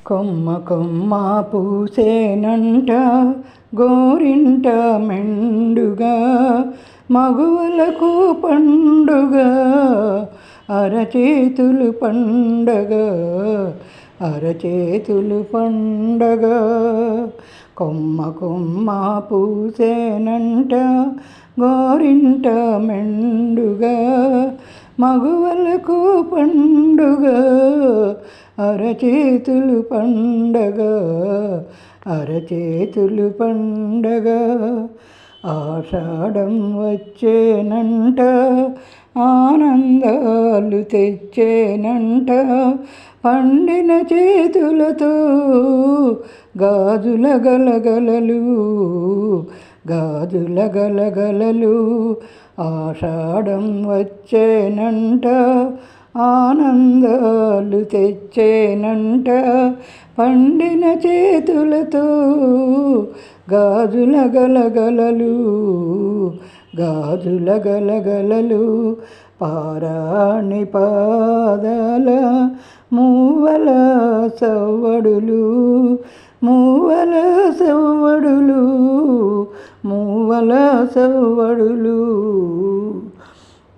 కొమ్మ కొమ్మ పూసేనంట గోరింట మెండుగా మగువలకు పండుగ అరచేతులు పండగ అరచేతులు పండగ కొమ్మ కొమ్మ పూసేనంట గోరింట మెండుగా మగువలకు పండుగ అరచేతులు పండగ అరచేతులు పండగ ఆషాఢం వచ్చేనంట ఆనందాలు తెచ్చేనంట పండిన చేతులతో గాజుల గలగలలు గాజుల గలగలలు ఆషాఢం వచ్చేనంట ఆనందాలు తెచ్చేనంట పండిన చేతులతో గాజుల గలగలలు గాజుల గలగలలు పారాణి పాదాల మూవల సవ్వడులు మూవల సవ్వడులు మూవల సవ్వడులు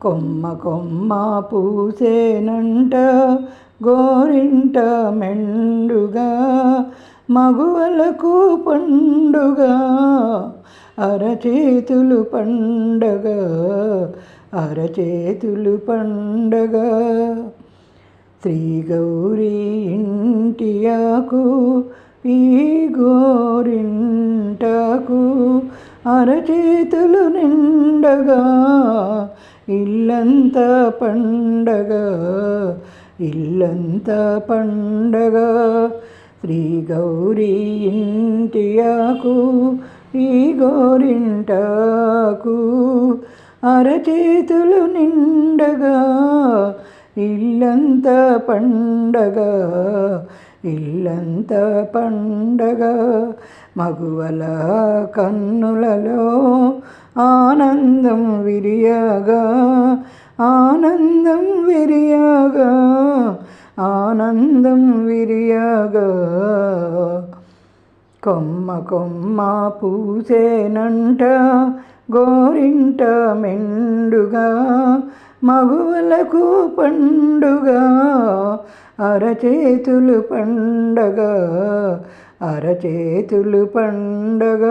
కొమ్మ కొమ్మ పూసేనంట గోరింట మెండుగా మగువలకు పండుగ అరచేతులు పండగ అరచేతులు పండగ శ్రీ గౌరీ ఇంటియాకు ఈ గోరింటకు అరచేతులు నిండగా ఇల్లంతా పండగ ఇల్లంతా పండగ శ్రీ గౌరీ ఇంటియాకు ఈ గోరింటకు అరచేతులు నిండగా ఇల్లంతా పండగ ఇల్లంతా పండగ మగువల కన్నులలో ఆనందం విరియగా ఆనందం విరియగా ఆనందం విరియగా కొమ్మ కొమ్మ పూసేనంట గోరింట మెండుగా మగువలకు పండుగ అరచేతులు పండగ అరచేతులు పండగ